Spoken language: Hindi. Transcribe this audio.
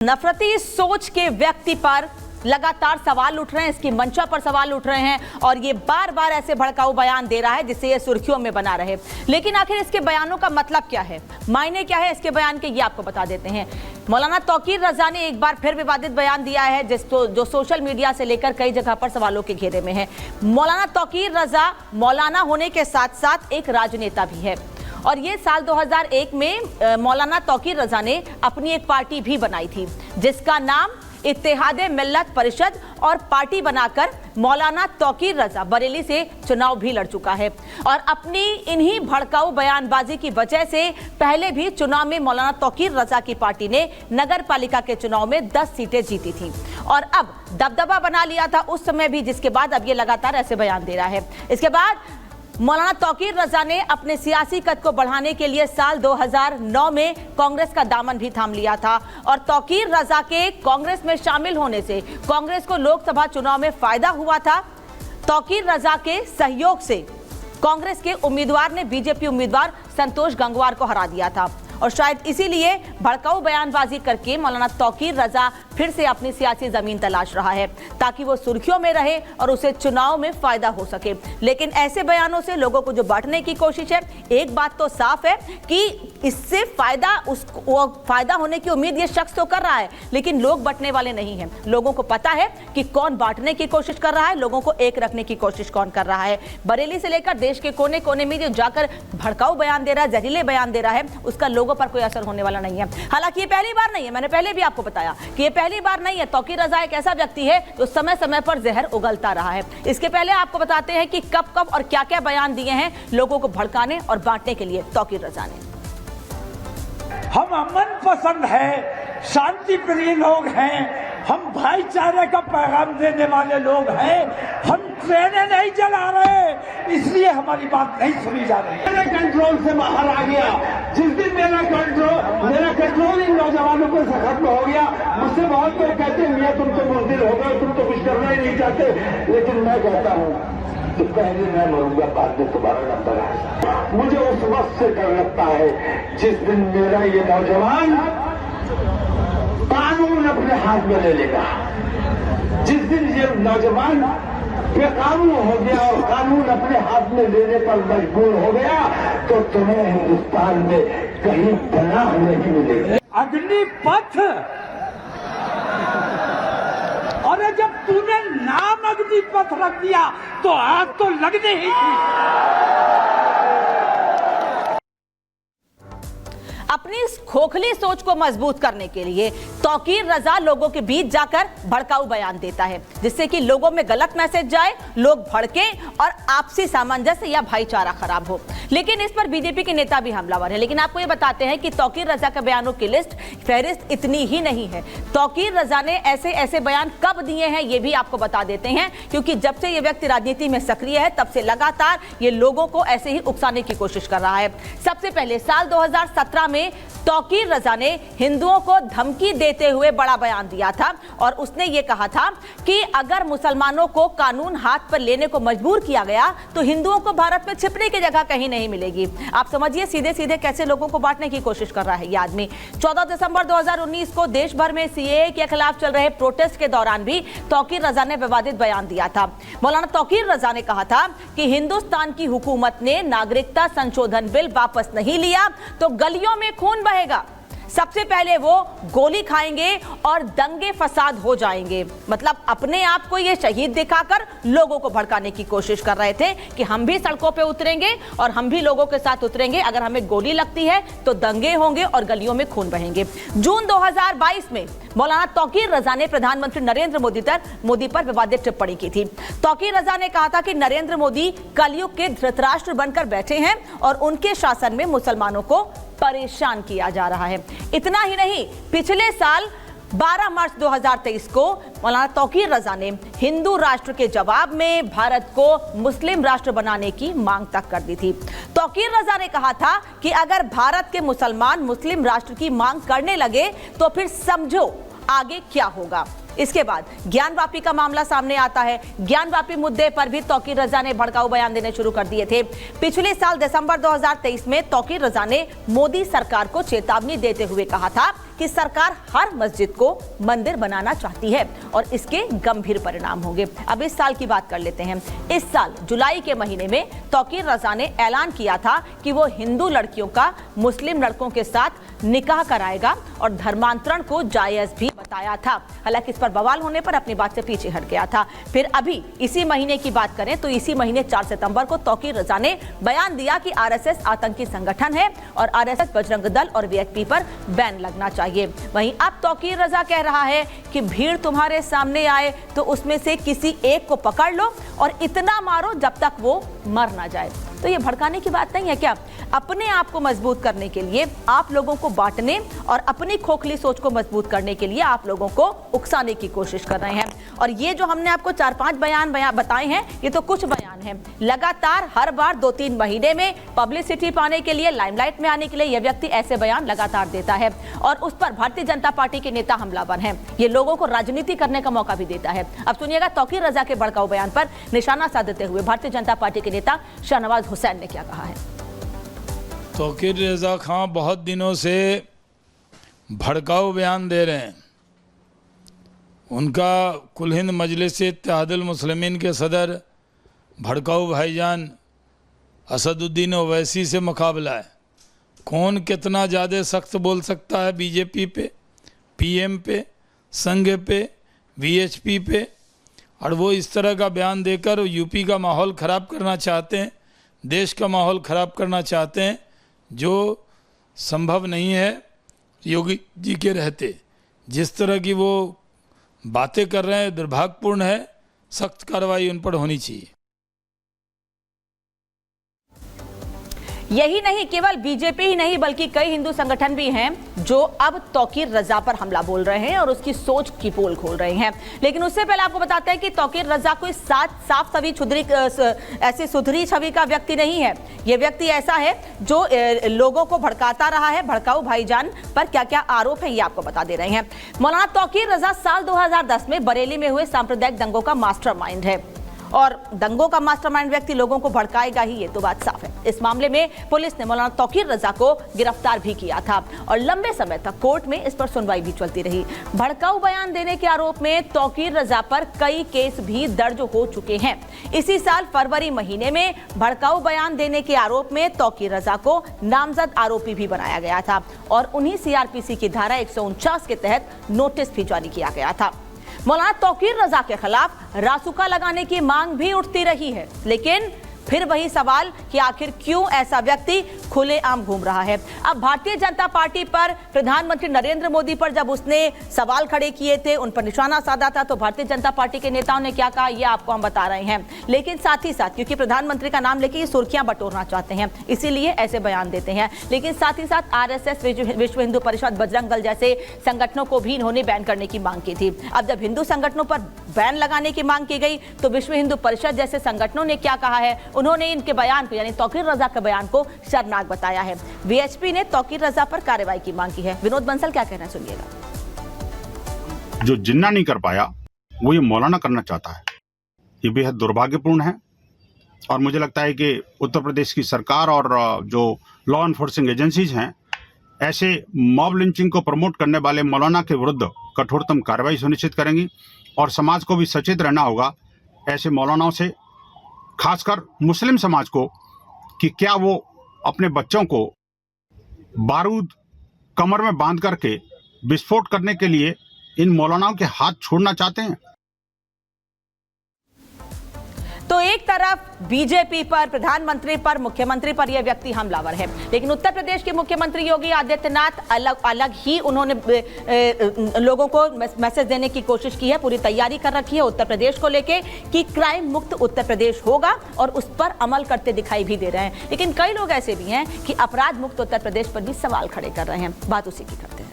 नफरती सोच के व्यक्ति पर लगातार सवाल उठ रहे हैं, इसकी मंशा पर सवाल उठ रहे हैं और ये बार बार ऐसे भड़काऊ बयान दे रहा है जिससे ये सुर्खियों में बना रहे। लेकिन आखिर इसके बयानों का मतलब क्या है, मायने क्या है इसके बयान के, ये आपको बता देते हैं। मौलाना तौकीर रजा ने एक बार फिर विवादित बयान दिया है जो सोशल मीडिया से लेकर कई जगह पर सवालों के घेरे में है। मौलाना तौकीर रजा मौलाना होने के साथ साथ एक राजनेता भी है और ये साल 2001 में मौलाना तौकीर रजा ने अपनी एक पार्टी भी बनाई थी जिसका नाम इत्तेहादे मिल्लत परिषद और पार्टी बनाकर मौलाना तौकीर रजा बरेली से चुनाव भी लड़ चुका है। और अपनी इन्हीं भड़काऊ बयानबाजी की वजह से पहले भी चुनाव में मौलाना तौकीर रजा की पार्टी ने नगर पालिका के चुनाव में 10 सीटें जीती थी और अब दबदबा बना लिया था उस समय भी, जिसके बाद अब ये लगातार ऐसे बयान दे रहा है। इसके बाद मौलाना तौकीर रजा ने अपने सियासी कद को बढ़ाने के लिए साल 2009 में कांग्रेस का दामन भी थाम लिया था और तौकीर रजा के कांग्रेस में शामिल होने से कांग्रेस को लोकसभा चुनाव में फायदा हुआ था। तौकीर रजा के सहयोग से कांग्रेस के उम्मीदवार ने बीजेपी उम्मीदवार संतोष गंगवार को हरा दिया था और शायद इसीलिए भड़काऊ बयानबाजी करके मौलाना तौकीर रजा फिर से अपनी सियासी जमीन तलाश रहा है ताकि वो सुर्खियों में रहे और उसे चुनाव में फायदा हो सके। लेकिन ऐसे बयानों से लोगों को जो बांटने की कोशिश है, एक बात तो साफ है कि इससे फायदा होने की उम्मीद ये शख्स तो कर रहा है, लेकिन लोग बंटने वाले नहीं हैं। लोगों को पता है कि कौन बांटने की कोशिश कर रहा है, लोगों को एक रखने की कोशिश कौन कर रहा है। बरेली से लेकर देश के कोने कोने में जो जाकर भड़काऊ बयान दे रहा है, जहरीले बयान दे रहा है, उसका लोगों पर कोई असर होने वाला नहीं है। हालांकि ये पहली बार नहीं है, मैंने पहले भी आपको बताया कि ये पहली बार नहीं है। तौकीर रजा एक ऐसा व्यक्ति है जो समय समय पर जहर उगलता रहा है। इसके पहले आपको बताते हैं कि कब कब और क्या क्या बयान दिए हैं लोगों को भड़काने और बांटने के लिए तौकीर रजा ने। हम अमन पसंद है, शांति प्रिय लोग हैं, हम भाईचारे का पैगाम देने वाले लोग हैं, हम ट्रेनें नहीं चला रहे, इसलिए हमारी बात नहीं सुनी जा रही। मेरे कंट्रोल से बाहर आ गया। जिस दिन मेरा कंट्रोल इन नौजवानों पर से खत्म हो गया, मुझसे बहुत लोग कहते हैं मियां तुम तो बुज़दिल हो गए, तुम तो कुछ करना ही नहीं चाहते, लेकिन मैं कहता हूँ तो पहले मैं मरूंगा, बाद में तुम्हारा नंबर है। मुझे उस वक्त से डर लगता है जिस दिन मेरा ये नौजवान कानून अपने हाथ में ले लेगा। जिस दिन ये नौजवान बेकानून हो गया और कानून अपने हाथ में लेने पर मजबूर हो गया तो तुम्हें हिंदुस्तान में कहीं पनाह नहीं मिलेगी। अग्निपथ, और जब तूने नाम अग्निपथ रख दिया तो आग तो लगनी ही थी। अपनी इस खोखली सोच को मजबूत करने के लिए तौकीर रजा लोगों के बीच जाकर भड़काऊ बयान देता है जिससे कि लोगों में गलत मैसेज जाए, लोग भड़के और आपसी सामंजस्य या भाईचारा खराब हो। लेकिन इस पर बीजेपी के नेता भी हमलावर है। लेकिन आपको ये बताते हैं कि तौकीर रजा के बयानों की फहरिस्त इतनी ही नहीं है। तौकीर रजा ने ऐसे ऐसे बयान कब दिए हैं ये भी आपको बता देते हैं, क्योंकि जब से ये व्यक्ति राजनीति में सक्रिय है तब से लगातार ये लोगों को ऐसे ही उकसाने की कोशिश कर रहा है। सबसे पहले साल 2017 में तौकीर रजा ने हिंदुओं को धमकी देते हुए बड़ा बयान दिया था और उसने ये कहा था कि अगर मुसलमानों को कानून हाथ पर लेने को मजबूर किया गया तो हिंदुओं को भारत में छिपने की जगह कहीं नहीं मिलेगी। आप समझिए सीधे सीधे कैसे लोगों को बांटने की कोशिश कर रहा है ये आदमी। 14 दिसंबर 2019 को देश भर में सीएए के खिलाफ चल रहे प्रोटेस्ट के दौरान भी तौकीर रजा ने विवादित बयान दिया था। मौलाना तौकीर रजा ने कहा था कि हिंदुस्तान की हुकूमत ने नागरिकता संशोधन बिल वापस नहीं लिया तो गलियों में खून बहेगा, सबसे पहले वो गोली खाएंगे और दंगे फसाद हो जाएंगे। मतलब अपने आप को ये शहीद दिखाकर लोगों को भड़काने की कोशिश कर रहे थे कि हम भी सड़कों पे उतरेंगे और हम भी लोगों के साथ उतरेंगे, अगर हमें गोली लगती है तो दंगे होंगे और गलियों में खून बहेंगे। जून 2022 में मौलाना तौकीर रजा ने प्रधानमंत्री नरेंद्र मोदी पर विवादित टिप्पणी की थी। तौकीर रजा ने कहा था कि नरेंद्र मोदी कलयुग के धृतराष्ट्र बनकर बैठे हैं और उनके शासन में मुसलमानों को परेशान किया जा रहा है। इतना ही नहीं, पिछले साल 12 मार्च 2023 को मौलाना तौकीर रजा ने हिंदू राष्ट्र के जवाब में भारत को मुस्लिम राष्ट्र बनाने की मांग तक कर दी थी। तौकीर रजा ने कहा था कि अगर भारत के मुसलमान मुस्लिम राष्ट्र की मांग करने लगे तो फिर समझो आगे क्या होगा। इसके बाद ज्ञानवापी का मामला सामने आता है। ज्ञानवापी मुद्दे पर भी तौकीर रजा ने भड़काऊ बयान देने शुरू कर दिए थे। पिछले साल दिसंबर 2023 में तौकीर रजा ने मोदी सरकार को चेतावनी देते हुए कहा था कि सरकार हर मस्जिद को मंदिर बनाना चाहती है और इसके गंभीर परिणाम होंगे। अब इस साल की बात कर लेते हैं। इस साल जुलाई के महीने में तौकीर रजा ने ऐलान किया था कि वो हिंदू लड़कियों का मुस्लिम लड़कों के साथ निकाह कराएगा और धर्मांतरण को जायज भी बताया था। हालांकि इस पर बवाल होने पर अपनी बात से पीछे हट गया था। फिर अभी इसी महीने की बात करें तो इसी महीने 4 सितंबर को तौकीर रजा ने बयान दिया कि आरएसएस आतंकी संगठन है और आरएसएस बजरंग दल और वीएचपी पर बैन लगना चाहिए। वहीं अब तौकीर रजा कह रहा है कि भीड़ तुम्हारे सामने आए तो उसमें से किसी एक को पकड़ लो और इतना मारो जब तक वो मर ना जाए। तो ये भड़काने की बात नहीं है क्या? अपने आप को मजबूत करने के लिए, आप लोगों को बांटने और अपनी खोखली सोच को मजबूत करने के लिए आप लोगों को उकसाने की कोशिश कर रहे हैं। और ये जो हमने आपको 4-5 बयान बताए हैं, ये तो कुछ बयान हैं। लगातार हर बार 2-3 महीने में पब्लिसिटी पाने के लिए, लाइमलाइट में आने के लिए यह व्यक्ति ऐसे बयान लगातार देता है और उस पर भारतीय जनता पार्टी के नेता हमलावर हैं। ये लोगों को राजनीति करने का मौका भी देता है। अब सुनिएगा तौकीर रजा के भड़काऊ बयान पर निशाना साधते हुए भारतीय जनता पार्टी के नेता शाहनवाज हुसैन ने क्या कहा है। तौकीर रजा खान बहुत दिनों से भड़काऊ बयान दे रहे हैं। उनका कुल हिंद मजलिस इत्तेहादुल मुस्लिमीन के सदर भड़काऊ भाईजान असदुद्दीन ओवैसी से मुकाबला है। कौन कितना ज़्यादा सख्त बोल सकता है बीजेपी पे, पीएम पे, संघ पे, वीएचपी पे। और वो इस तरह का बयान देकर यूपी का माहौल ख़राब करना चाहते हैं, देश का माहौल ख़राब करना चाहते हैं, जो संभव नहीं है योगी जी के रहते। जिस तरह की वो बातें कर रहे हैं दुर्भाग्यपूर्ण है, सख्त कार्रवाई उन पर होनी चाहिए। यही नहीं, केवल बीजेपी ही नहीं बल्कि कई हिंदू संगठन भी हैं जो अब तौकीर रजा पर हमला बोल रहे हैं और उसकी सोच की पोल खोल रहे हैं। लेकिन उससे पहले आपको बताते हैं कि तौकीर रजा कोई साफ छवि ऐसी सुधरी छवि का व्यक्ति नहीं है। यह व्यक्ति ऐसा है जो लोगों को भड़काता रहा है। भड़काऊ भाईजान पर क्या क्या आरोप है ये आपको बता दे रहे हैं। मौलाना तौकीर रजा साल 2010 में बरेली में हुए सांप्रदायिक दंगों का मास्टरमाइंड है और दंगों का मास्टरमाइंड व्यक्ति लोगों को भड़काएगा ही, ये तो बात साफ है। इस मामले में पुलिस ने मौलाना तौकीर रजा को गिरफ्तार भी किया था और लंबे समय तक कोर्ट में इस पर सुनवाई भी चलती रही। भड़काऊ बयान देने के आरोप में तौकीर रजा पर कई केस भी दर्ज हो चुके हैं। इसी साल फरवरी महीने में भड़काऊ बयान देने के आरोप में तौकीर रजा को नामजद आरोपी भी बनाया गया था और उन्हीं सीआरपीसी की धारा 149 के तहत नोटिस भी जारी किया गया था। मौलाना तौकीर रजा के खिलाफ रासुका लगाने की मांग भी उठती रही है। लेकिन फिर वही सवाल कि आखिर क्यों ऐसा व्यक्ति खुलेआम घूम रहा है। अब भारतीय जनता पार्टी पर, प्रधानमंत्री नरेंद्र मोदी पर जब उसने सवाल खड़े किए थे, उन पर निशाना साधा था, तो भारतीय जनता पार्टी के नेताओं ने क्या कहा ये आपको हम बता रहे हैं। लेकिन साथ ही साथ क्योंकि प्रधानमंत्री का नाम लेके ये सुर्खियां बटोरना चाहते हैं, इसीलिए ऐसे बयान देते हैं। लेकिन साथ ही साथ आरएसएस, विश्व हिंदू परिषद, बजरंग दल जैसे संगठनों को भी इन्होंने बैन करने की मांग की थी। अब जब हिंदू संगठनों पर बैन लगाने की मांग की गई तो विश्व हिंदू परिषद जैसे संगठनों ने क्या कहा है, उन्होंने इनके बयान को यानी तौकीर रजा के बयान को शर्मनाक बताया है। वीएचपी ने तौकीर रजा पर कार्रवाई की मांग की है। विनोद बंसल क्या कहना है, सुनिएगा। जो जिन्ना नहीं कर पाया वो ये मौलाना करना चाहता है, ये बेहद दुर्भाग्यपूर्ण है। और मुझे लगता है कि उत्तर प्रदेश की सरकार और जो लॉ एनफोर्सिंग एजेंसीज हैं, ऐसे मॉब लिंचिंग को प्रमोट करने वाले मौलाना के विरुद्ध कठोरतम कार्रवाई सुनिश्चित करेंगी। और समाज को भी सचेत रहना होगा ऐसे मौलानाओं से, खासकर मुस्लिम समाज को, कि क्या वो अपने बच्चों को बारूद कमर में बांध करके विस्फोट करने के लिए इन मौलानाओं के हाथ छोड़ना चाहते हैं। तो एक तरफ बीजेपी पर, प्रधानमंत्री पर, मुख्यमंत्री पर यह व्यक्ति हमलावर है, लेकिन उत्तर प्रदेश के मुख्यमंत्री योगी आदित्यनाथ अलग ही उन्होंने लोगों को मैसेज देने की कोशिश की है, पूरी तैयारी कर रखी है उत्तर प्रदेश को लेके कि क्राइम मुक्त उत्तर प्रदेश होगा और उस पर अमल करते दिखाई भी दे रहे हैं। लेकिन कई लोग ऐसे भी हैं कि अपराध मुक्त उत्तर प्रदेश पर भी सवाल खड़े कर रहे हैं। बात उसी की करते हैं।